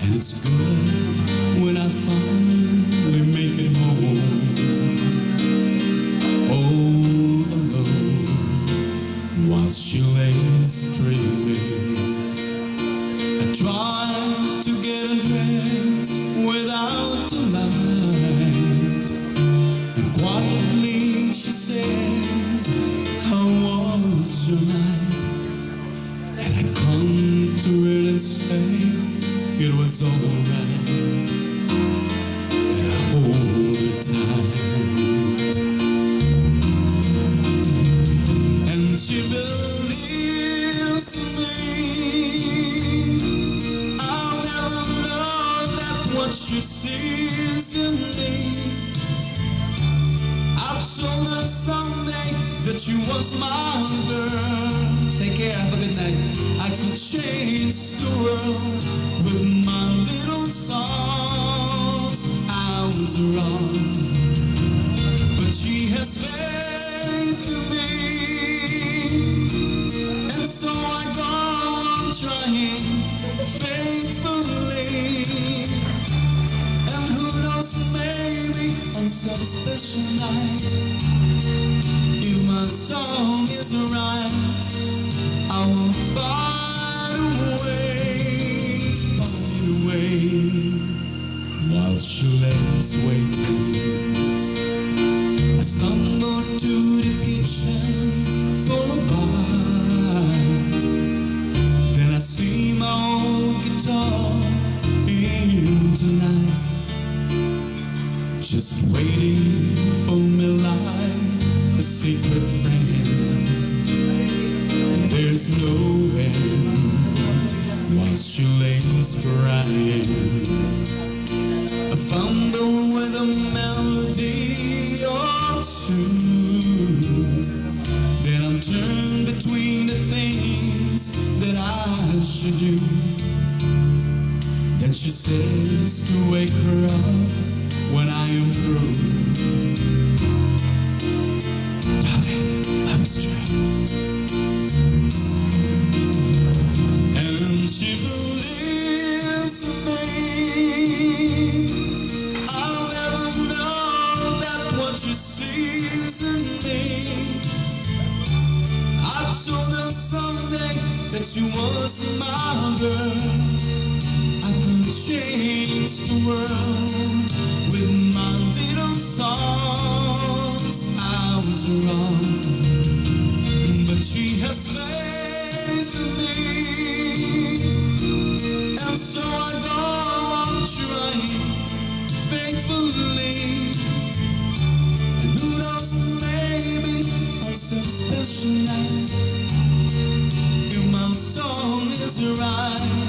And it's good when I finally make it home. All alone, while she lays dreaming. I try to get undressed without the light, and quietly she says, "How was your night?" And I come to her and say it was alright, and I hold her tight, and she believes in me. I'll never know that what she sees in me. I'll show her someday that she was my girl. Take care, have a good night. I could change the world with my little songs. I was wrong, but she has faith in me, and so I go on trying faithfully. And who knows, maybe on some special night, if my song is right, I will find a way, while she lays waiting. I stumble to the kitchen for a bite. Then I see my old guitar in tonight, just waiting for me like a secret friend. And there's no end while she lays crying. I fumble with a melody or two, then I'm torn between the things that I should do. Then she says to wake her up when I am through. Darling, I was trapped, and she believes in me. I'll never know that what she sees in me. I told her someday that she was my girl. I could change the world with my little songs. I was wrong, but she has faith in me, and so I go on trying faithfully. And who knows, maybe on some special night, if my song is right,